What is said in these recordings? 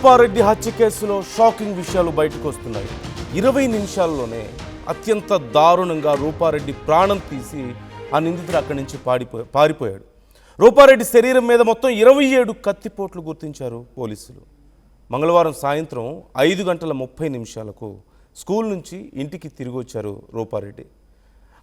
రూపారెడ్డి హత్య కేసులో షాకింగ్ విషయాలు బయటకు వస్తున్నాయి. 20 నిమిషాల్లోనే అత్యంత దారుణంగా రూపారెడ్డి ప్రాణం తీసి ఆ నిందితుడు అక్కడి నుంచి పారిపోయాడు. రూపారెడ్డి శరీరం మీద మొత్తం 27 కత్తిపోట్లు గుర్తించారు పోలీసులు. మంగళవారం సాయంత్రం 5:30 స్కూల్ నుంచి ఇంటికి తిరిగి వచ్చారు రూపారెడ్డి.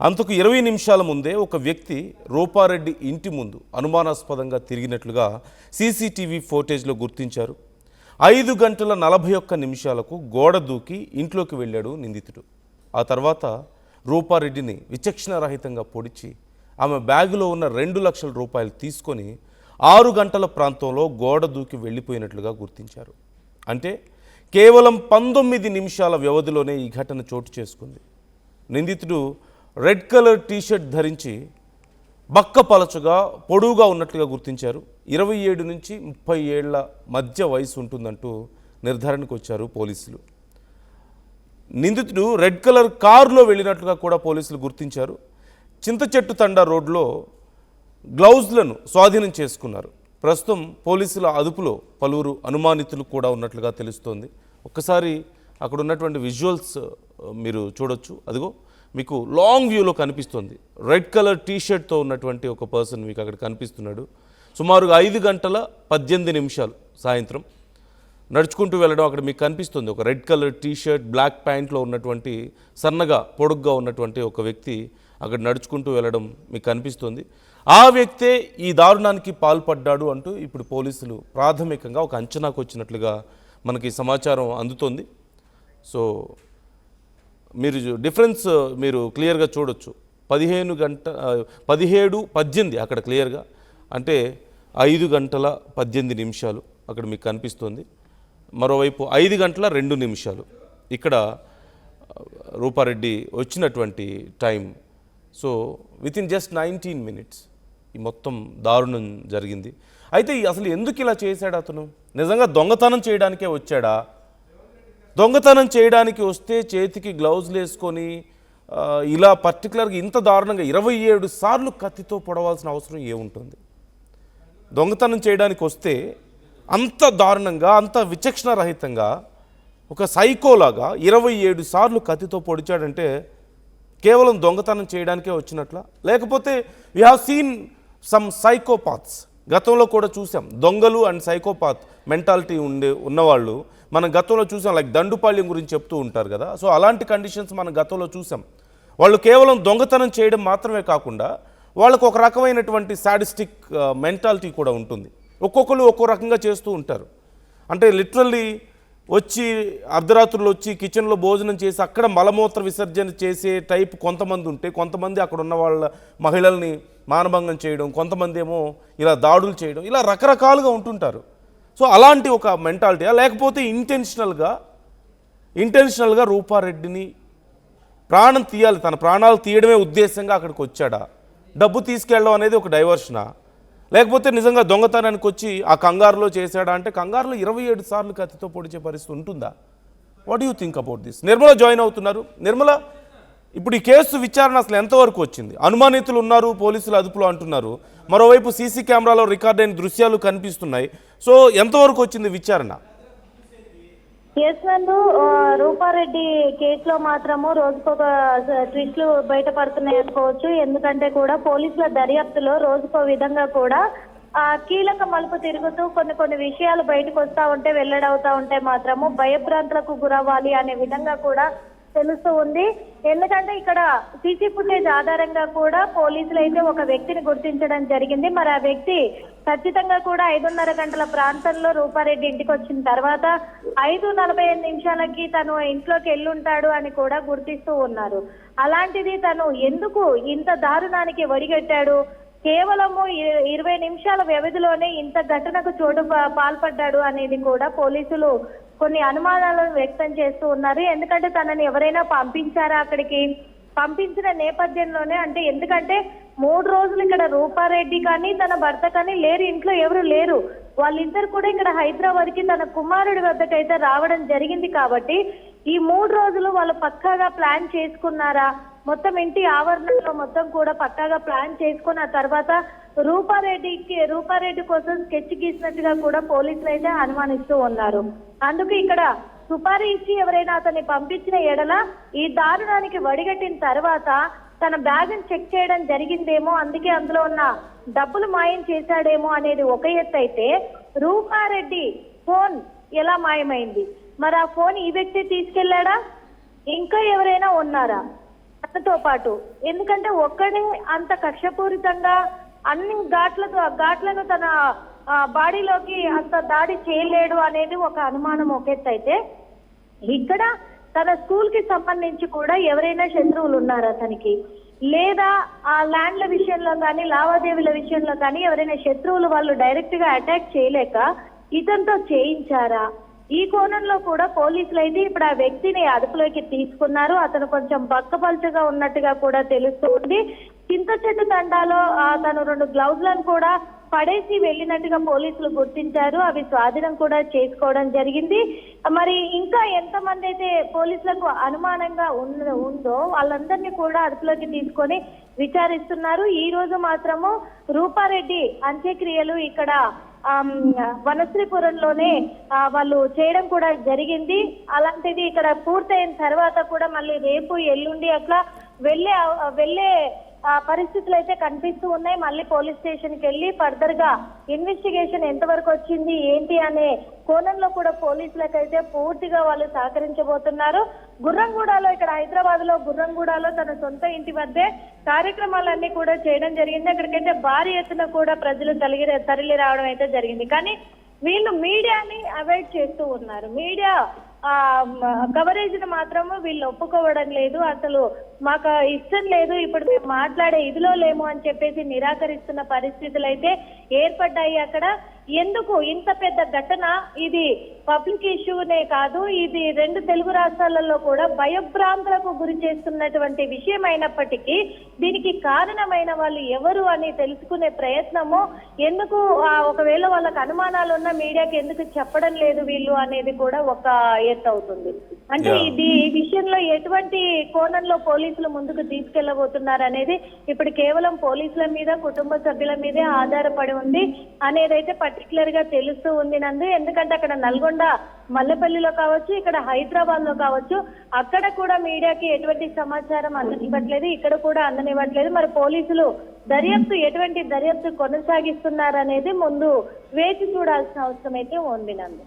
అంతకు 20 నిమిషాల ముందే ఒక వ్యక్తి రూపారెడ్డి ఇంటి ముందు అనుమానాస్పదంగా తిరిగినట్లుగా సీసీటీవీ ఫోటేజ్లో గుర్తించారు. 5:41 గోడ దూకి ఇంట్లోకి వెళ్ళాడు నిందితుడు. ఆ తర్వాత రూపారెడ్డిని విచక్షణారహితంగా పొడిచి ఆమె బ్యాగులో ఉన్న 2 లక్షల రూపాయలు తీసుకొని 6 గంటల ప్రాంతంలో గోడ దూకి వెళ్ళిపోయినట్లుగా గుర్తించారు. అంటే కేవలం 19 నిమిషాల వ్యవధిలోనే ఈ ఘటన చోటు చేసుకుంది. నిందితుడు రెడ్ కలర్ టీషర్ట్ ధరించి బక్కపలచుగా పొడవుగా ఉన్నట్లుగా గుర్తించారు. 27 నుంచి 30 ఏళ్ల మధ్య వయసు ఉంటుందంటూ నిర్ధారణకు వచ్చారు పోలీసులు. నిందితుడు రెడ్ కలర్ కారులో వెళ్ళినట్లుగా కూడా పోలీసులు గుర్తించారు. చింతచెట్టు తండా రోడ్లో గ్లౌజ్లను స్వాధీనం చేసుకున్నారు. ప్రస్తుతం పోలీసుల అదుపులో పలువురు అనుమానితులు కూడా ఉన్నట్లుగా తెలుస్తోంది. ఒక్కసారి అక్కడ ఉన్నటువంటి విజువల్స్ మీరు చూడొచ్చు. అదిగో మీకు లాంగ్ వ్యూలో కనిపిస్తుంది. రెడ్ కలర్ టీషర్ట్తో ఉన్నటువంటి ఒక పర్సన్ మీకు అక్కడ కనిపిస్తున్నాడు. సుమారుగా 5:18 సాయంత్రం నడుచుకుంటూ వెళ్ళడం అక్కడ మీకు కనిపిస్తుంది. ఒక రెడ్ కలర్ టీషర్ట్, బ్లాక్ ప్యాంట్లో ఉన్నటువంటి సన్నగా పొడుగ్గా ఉన్నటువంటి ఒక వ్యక్తి అక్కడ నడుచుకుంటూ వెళ్ళడం మీకు కనిపిస్తుంది. ఆ వ్యక్తే ఈ దారుణానికి పాల్పడ్డాడు అంటూ ఇప్పుడు పోలీసులు ప్రాథమికంగా ఒక అంచనాకు వచ్చినట్లుగా మనకి సమాచారం అందుతోంది. సో మీరు డిఫరెన్స్ మీరు క్లియర్గా చూడొచ్చు. 17:18 అక్కడ క్లియర్గా, అంటే 5:18 అక్కడ మీకు కనిపిస్తుంది. మరోవైపు 5:02 ఇక్కడ రూపారెడ్డి వచ్చినటువంటి time. So within just 19 minutes ఈ మొత్తం దారుణం జరిగింది. అయితే అసలు ఎందుకు ఇలా చేశాడు అతను? నిజంగా దొంగతనం చేయడానికే వచ్చాడా? దొంగతనం చేయడానికి వస్తే చేతికి గ్లౌజులు వేసుకొని ఇలా పర్టికులర్గా ఇంత దారుణంగా 27 సార్లు కత్తితో పొడవాల్సిన అవసరం ఏముంటుంది? దొంగతనం చేయడానికి వస్తే అంత దారుణంగా, అంత విచక్షణరహితంగా ఒక సైకోలాగా 27 సార్లు కత్తితో పొడిచాడంటే కేవలం దొంగతనం చేయడానికే వచ్చినట్ల? లేకపోతే we have seen some psychopaths. గతంలో కూడా చూసాం దొంగలు అండ్ సైకోపాత్ మెంటాలిటీ ఉన్నవాళ్ళు మనం గతంలో చూసాం. లైక్ దండుపాళ్యం గురించి చెప్తూ ఉంటారు కదా. సో అలాంటి కండిషన్స్ మనం గతంలో చూసాం. వాళ్ళు కేవలం దొంగతనం చేయడం మాత్రమే కాకుండా వాళ్ళకు ఒక రకమైనటువంటి సాడిస్టిక్ మెంటాలిటీ కూడా ఉంటుంది. ఒక్కొక్కరు ఒక్కో రకంగా చేస్తూ ఉంటారు. అంటే లిటరల్లీ వచ్చి అర్ధరాత్రులు వచ్చి కిచెన్లో భోజనం చేసి అక్కడ మలమూత్ర విసర్జన చేసే టైప్ కొంతమంది ఉంటే, కొంతమంది అక్కడ ఉన్న వాళ్ళ మహిళల్ని మానభంగం చేయడం, కొంతమంది ఏమో ఇలా దాడులు చేయడం, ఇలా రకరకాలుగా ఉంటుంటారు. సో అలాంటి ఒక మెంటాలిటీ, లేకపోతే ఇంటెన్షనల్గా రూపారెడ్డిని ప్రాణం తీయాలి, తన ప్రాణాలు తీయడమే ఉద్దేశంగా అక్కడికి వచ్చాడా? డబ్బు తీసుకెళ్ళడం అనేది ఒక డైవర్షనా? లేకపోతే నిజంగా దొంగతనానికి వచ్చి ఆ కంగారులో చేశాడా? అంటే కంగారులో 27 సార్లు కత్తితో పొడిచే పరిస్థితి ఉంటుందా? What you think about this? Nirmala join అవుతున్నారు. నిర్మల, ఇప్పుడు ఈ కేసు విచారణ అసలు ఎంతవరకు వచ్చింది? అనుమానితులు ఉన్నారు, పోలీసులు అదుపులో అంటున్నారు. మరోవైపు సీసీ కెమెరాలో రికార్డ్ అయిన దృశ్యాలు కనిపిస్తున్నాయి. సో ఎంతవరకు వచ్చింది విచారణ? నందు, రూపారెడ్డి కేసులో మాత్రము రోజుకొక ట్విస్టులు బయటపడుతున్నాయి అనుకోవచ్చు. ఎందుకంటే కూడా పోలీసుల దర్యాప్తులో రోజుకో విధంగా కూడా కీలక మలుపు తిరుగుతూ కొన్ని విషయాలు బయటకు వస్తా ఉంటే, వెల్లడవుతా ఉంటే మాత్రము భయభ్రాంతులకు గురవ్వాలి అనే విధంగా కూడా తెలుస్తూ ఉంది. ఎందుకంటే ఇక్కడ సీసీ ఫుటేజ్ ఆధారంగా కూడా పోలీసులు అయితే ఒక వ్యక్తిని గుర్తించడం జరిగింది. మరి ఆ వ్యక్తి ఖచ్చితంగా కూడా 5:30 గంటల ప్రాంతంలో రూపారెడ్డి ఇంటికి వచ్చిన తర్వాత 5:45 తను ఇంట్లోకి వెళ్ళుంటాడు అని కూడా గుర్తిస్తూ ఉన్నారు. అలాంటిది తను ఎందుకు ఇంత దారుణానికి ఒడిగట్టాడు? కేవలము 20 నిమిషాల వ్యవధిలోనే ఇంత ఘటనకు పాల్పడ్డాడు అనేది కూడా పోలీసులు కొన్ని అనుమానాలను వ్యక్తం చేస్తూ ఉన్నారు. ఎందుకంటే తనని ఎవరైనా పంపించారా అక్కడికి? పంపించిన నేపథ్యంలోనే, అంటే ఎందుకంటే 3 రోజులు ఇక్కడ రూపారెడ్డి కానీ తన భర్త కానీ లేరు, ఇంట్లో ఎవరు లేరు. వాళ్ళిద్దరు కూడా ఇక్కడ హైదరాబాద్కి తన కుమారుడి వద్దకైతే రావడం జరిగింది. కాబట్టి ఈ 3 రోజులు వాళ్ళు పక్కాగా ప్లాన్ చేసుకున్నారా? మొత్తం ఇంటి ఆవరణలో మొత్తం కూడా పక్కాగా ప్లాన్ చేసుకుని ఆ తర్వాత రూపారెడ్డి కోసం స్కెచ్ గీసినట్టుగా కూడా పోలీసులు అయితే అనుమానిస్తూ ఉన్నారు. అందుకు ఇక్కడ సుపారీ ఇచ్చి ఎవరైనా అతన్ని పంపించిన ఎడల ఈ దారుణానికి వడిగట్టిన తర్వాత తన బ్యాగ్ చెక్ చేయడం జరిగిందేమో, అందుకే అందులో ఉన్న డబ్బులు మాయం చేశాడేమో అనేది ఒక ఎత్తు అయితే, రూపారెడ్డి ఫోన్ ఎలా మాయమైంది, మరి ఆ ఫోన్ ఈ వ్యక్తి తీసుకెళ్లాడా, ఇంకా ఎవరైనా ఉన్నారా తనతో పాటు? ఎందుకంటే ఒక్కడే అంత కక్షపూరితంగా అన్ని ఘాట్లను తన బాడీలోకి అంత దాడి చేయలేడు అనేది ఒక అనుమానం ఒక ఎత్తు అయితే, ఇక్కడ తన స్కూల్ కి సంబంధించి కూడా ఎవరైనా శత్రువులు ఉన్నారా తనకి, లేదా ఆ ల్యాండ్ల విషయంలో కానీ లావాదేవీల విషయంలో కానీ ఎవరైనా శత్రువులు వాళ్ళు డైరెక్ట్ గా అటాక్ చేయలేక ఇతనితో చేయించారా? ఈ కోణంలో కూడా పోలీసులు అయితే ఇప్పుడు ఆ వ్యక్తిని అదుపులోకి తీసుకున్నారు. అతను కొంచెం బక్కపల్చగా ఉన్నట్టుగా కూడా తెలుస్తుంది. చింత చెట్టు తండాలో తను 2 గ్లౌజ్లను కూడా పడేసి వెళ్ళినట్టుగా పోలీసులు గుర్తించారు. అవి స్వాధీనం కూడా చేసుకోవడం జరిగింది. మరి ఇంకా ఎంతమంది అయితే పోలీసులకు అనుమానంగా ఉందో వాళ్ళందరినీ కూడా అదుపులోకి తీసుకొని విచారిస్తున్నారు. ఈ రోజు మాత్రము రూపారెడ్డి అంత్యక్రియలు ఇక్కడ వనశ్రీపురంలోనే వాళ్ళు చేయడం కూడా జరిగింది. అలాంటిది ఇక్కడ పూర్తయిన తర్వాత కూడా మళ్ళీ రేపు ఎల్లుండి అట్లా వెళ్ళే పరిస్థితులు అయితే కనిపిస్తూ ఉన్నాయి. మళ్ళీ పోలీస్ స్టేషన్ కి వెళ్ళి ఫర్దర్ గా ఇన్వెస్టిగేషన్ ఎంతవరకు వచ్చింది ఏంటి అనే కోణంలో కూడా పోలీసులకైతే పూర్తిగా వాళ్ళు సహకరించబోతున్నారు. గుర్రంగూడలో ఇక్కడ హైదరాబాద్ లో గుర్రంగూడలో తన సొంత ఇంటి వద్దే కార్యక్రమాలన్నీ కూడా చేయడం జరిగింది. అక్కడికైతే భారీ ఎత్తున కూడా ప్రజలు తరలి రావడం అయితే జరిగింది. కానీ వీళ్ళు మీడియాని అవాయిడ్ చేస్తూ ఉన్నారు. మీడియా కవరేజ్ ని మాత్రము వీళ్ళు ఒప్పుకోవడం లేదు. అసలు మాకు ఇష్టం లేదు, ఇప్పుడు మేము మాట్లాడే ఇదిలో లేము అని చెప్పేసి నిరాకరిస్తున్న పరిస్థితులు అయితే ఏర్పడ్డాయి అక్కడ. ఎందుకు ఇంత పెద్ద ఘటన, ఇది పబ్లిక్ ఇష్యూనే కాదు, ఇది 2 తెలుగు రాష్ట్రాలలో కూడా భయభ్రాంతులకు గురి చేస్తున్నటువంటి విషయం అయినప్పటికీ దీనికి కారణమైన వాళ్ళు ఎవరు అని తెలుసుకునే ప్రయత్నము ఎందుకు, ఒకవేళ వాళ్ళకి అనుమానాలు ఉన్న మీడియాకి ఎందుకు చెప్పడం లేదు వీళ్ళు అనేది కూడా ఒక ఎత్తు అవుతుంది. అంటే ఈ విషయంలో ఎటువంటి కోణంలో పోలీసులు ముందుకు తీసుకెళ్లబోతున్నారు అనేది ఇప్పుడు కేవలం పోలీసుల మీద కుటుంబ సభ్యుల మీదే ఆధారపడి ఉంది అనేదైతే పర్టికులర్ గా తెలుస్తూ ఉంది నందు. ఎందుకంటే అక్కడ నల్గొండ మల్లెపల్లిలో కావచ్చు, ఇక్కడ హైదరాబాద్ లో కావచ్చు, అక్కడ కూడా మీడియాకి ఎటువంటి సమాచారం అందనివ్వట్లేదు, ఇక్కడ కూడా అందనివ్వట్లేదు. మరి పోలీసులు ఎటువంటి దర్యాప్తు కొనసాగిస్తున్నారనేది ముందు వేచి చూడాల్సిన అవసరం అయితే ఉంది నందు.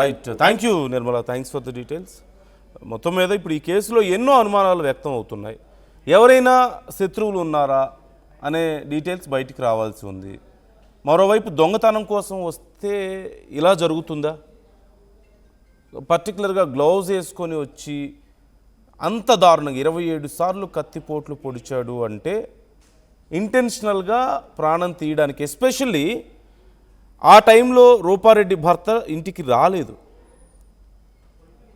Right, thank you Nirmala, thanks for the details. మొత్తం మీద ఇప్పుడు ఈ కేసులో ఎన్నో అనుమానాలు వ్యక్తం అవుతున్నాయి. ఎవరైనా శత్రువులు ఉన్నారా అనే డీటెయిల్స్ బయటికి రావాల్సి ఉంది. మరోవైపు దొంగతనం కోసం వస్తే ఇలా జరుగుతుందా? పర్టికులర్గా గ్లౌజ్ వేసుకొని వచ్చి అంత దారుణంగా 27 సార్లు కత్తిపోట్లు పొడిచాడు అంటే ఇంటెన్షనల్గా ప్రాణం తీయడానికి, ఎస్పెషల్లీ ఆ టైంలో రూపారెడ్డి భర్త ఇంటికి రాలేదు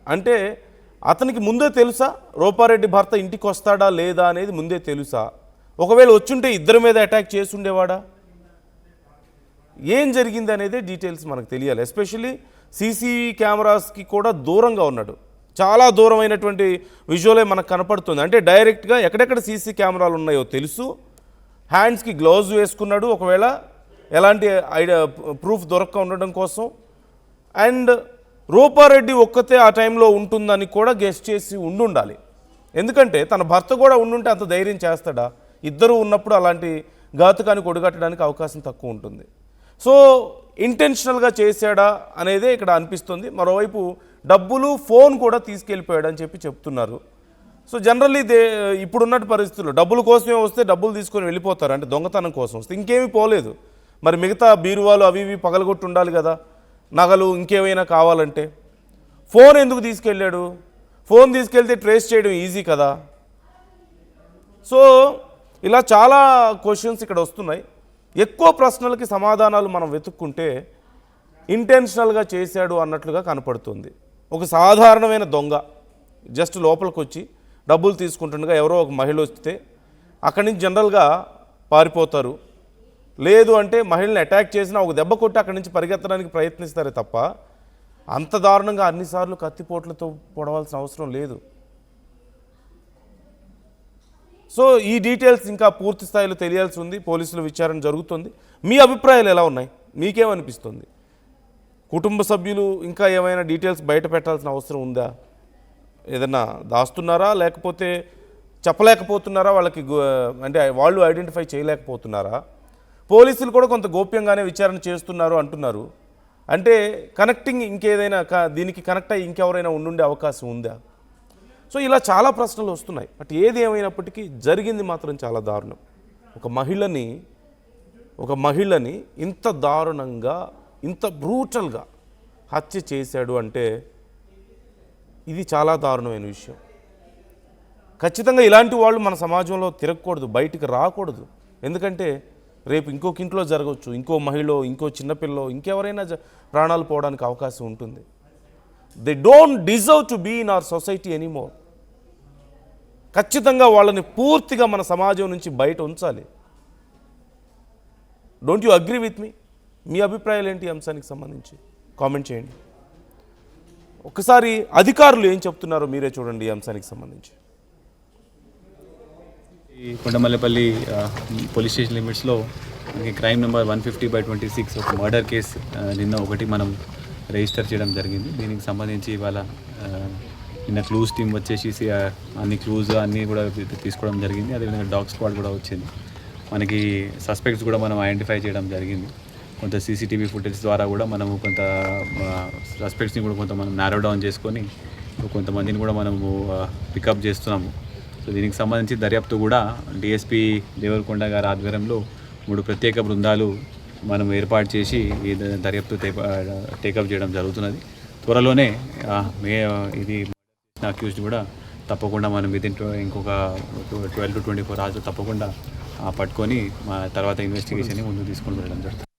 అంటే అతనికి ముందే తెలుసా రూపారెడ్డి భర్త ఇంటికి వస్తాడా లేదా అనేది ముందే తెలుసా? ఒకవేళ వచ్చుంటే ఇద్దరి మీద అటాక్ చేసి ఉండేవాడా? ఏం జరిగింది అనేది డీటెయిల్స్ మనకు తెలియాలి. ఎస్పెషల్లీ సీసీ కెమెరాస్కి కూడా దూరంగా ఉన్నాడు, చాలా దూరమైనటువంటి విజువలే మనకు కనపడుతుంది. అంటే డైరెక్ట్గా ఎక్కడెక్కడ సీసీ కెమెరాలు ఉన్నాయో తెలుసు, హ్యాండ్స్కి గ్లౌజ్ వేసుకున్నాడు ఒకవేళ ఎలాంటి ప్రూఫ్ దొరక్క ఉండడం కోసం. అండ్ రూపారెడ్డి ఒక్కతే ఆ టైంలో ఉంటుందని కూడా గెస్ట్ చేసి ఉండాలి. ఎందుకంటే తన భర్త కూడా ఉండుంటే అంత ధైర్యం చేస్తాడా? ఇద్దరు ఉన్నప్పుడు అలాంటి ఘాతుకానికి ఒడిగట్టడానికి అవకాశం తక్కువ ఉంటుంది. సో ఇంటెన్షనల్గా చేశాడా అనేదే ఇక్కడ అనిపిస్తుంది. మరోవైపు డబ్బులు, ఫోన్ కూడా తీసుకెళ్ళిపోయాడని చెప్తున్నారు. సో జనరల్లీ ఇప్పుడున్నట్టు పరిస్థితుల్లో డబ్బుల కోసమే వస్తే డబ్బులు తీసుకొని వెళ్ళిపోతారు, అంటే దొంగతనం కోసం వస్తే ఇంకేమీ పోలేదు. మరి మిగతా బీరువాలు అవి ఇవి పగలగొట్టి ఉండాలి కదా, నగలు ఇంకేమైనా కావాలంటే. ఫోన్ ఎందుకు తీసుకెళ్ళాడు? ఫోన్ తీసుకెళ్తే ట్రేస్ చేయడం ఈజీ కదా. సో ఇలా చాలా క్వశ్చన్స్ ఇక్కడ వస్తున్నాయి. ఎక్కువ ప్రశ్నలకి సమాధానాలు మనం వెతుక్కుంటే ఇంటెన్షనల్గా చేశాడు అన్నట్లుగా కనపడుతుంది. ఒక సాధారణమైన దొంగ జస్ట్ లోపలికి వచ్చి డబ్బులు తీసుకుంటుండగా ఎవరో ఒక మహిళ వస్తే అక్కడి నుంచి జనరల్గా పారిపోతారు. లేదు అంటే మహిళని అటాక్ చేసినా ఒక దెబ్బ కొట్టి అక్కడి నుంచి పరిగెత్తడానికి ప్రయత్నిస్తారే తప్ప అంత దారుణంగా అన్నిసార్లు కత్తిపోట్లతో పొడవాల్సిన అవసరం లేదు. సో ఈ డీటెయిల్స్ ఇంకా పూర్తి స్థాయిలో తెలియాల్సి ఉంది, పోలీసుల విచారణ జరుగుతుంది. మీ అభిప్రాయాలు ఎలా ఉన్నాయి, మీకేమనిపిస్తుంది? కుటుంబ సభ్యులు ఇంకా ఏమైనా డీటెయిల్స్ బయట పెట్టాల్సిన అవసరం ఉందా? ఏదన్నా దాస్తున్నారా, లేకపోతే చెప్పలేకపోతున్నారా, వాళ్ళకి అంటే వాళ్ళు ఐడెంటిఫై చేయలేకపోతున్నారా? పోలీసులు కూడా కొంత గోప్యంగానే విచారణ చేస్తున్నారు అంటున్నారు. అంటే కనెక్టింగ్ ఇంకేదైనా దీనికి కనెక్ట్ అయ్యి ఇంకెవరైనా ఉండుండే అవకాశం ఉందా? సో ఇలా చాలా ప్రశ్నలు వస్తున్నాయి. బట్ ఏది ఏమైనప్పటికీ జరిగింది మాత్రం చాలా దారుణం. ఒక మహిళని ఇంత దారుణంగా, ఇంత బ్రూటల్గా హత్య చేశాడు అంటే ఇది చాలా దారుణమైన విషయం. ఖచ్చితంగా ఇలాంటి వాళ్ళు మన సమాజంలో తిరగకూడదు, బయటికి రాకూడదు. ఎందుకంటే రేపు ఇంకొక ఇంట్లో జరగవచ్చు, ఇంకో మహిళ, ఇంకో చిన్నపిల్లో, ఇంకెవరైనా ప్రాణాలు పోవడానికి అవకాశం ఉంటుంది. They don't deserve to be in our society anymore. ఖచ్చితంగా వాళ్ళని పూర్తిగా మన సమాజం నుంచి బయట ఉంచాలి. Don't you agree with me? మీ అభిప్రాయాలు ఏంటి ఈ అంశానికి సంబంధించి? కామెంట్ చేయండి. ఒకసారి అధికారులు ఏం చెప్తున్నారో మీరే చూడండి ఈ అంశానికి సంబంధించి. ఈ కొండమల్లపల్లి పోలీస్ స్టేషన్ లిమిట్స్లో క్రైమ్ నెంబర్ 150/26 ఒక మర్డర్ కేసు నిన్న ఒకటి మనం రిజిస్టర్ చేయడం జరిగింది. దీనికి సంబంధించి ఇవాళ నిన్న క్లూస్ టీమ్ వచ్చేసి అన్ని క్లూస్ అన్నీ కూడా తీసుకోవడం జరిగింది. అదేవిధంగా డాగ్ స్క్వాడ్ కూడా వచ్చింది. మనకి సస్పెక్ట్స్ కూడా మనం ఐడెంటిఫై చేయడం జరిగింది. కొంత సీసీటీవీ ఫుటేజ్ ద్వారా కూడా మనము కొంత సస్పెక్ట్స్ని కూడా కొంత మనం నారో డౌన్ చేసుకొని కొంతమందిని కూడా మనము పికప్ చేస్తున్నాము. సో దీనికి సంబంధించి దర్యాప్తు కూడా డిఎస్పీ దేవరకొండ గారి ఆధ్వర్యంలో 3 ప్రత్యేక బృందాలు మనం ఏర్పాటు చేసి ఈ దర్యాప్తు టేకప్ చేయడం జరుగుతున్నది. త్వరలోనే ఇది అక్యూజ్డ్ కూడా తప్పకుండా మనం ఇంకొక 12 to 24 hours తప్పకుండా పట్టుకొని మా తర్వాత ఇన్వెస్టిగేషన్ని ముందుకు తీసుకొని వెళ్ళడం జరుగుతుంది.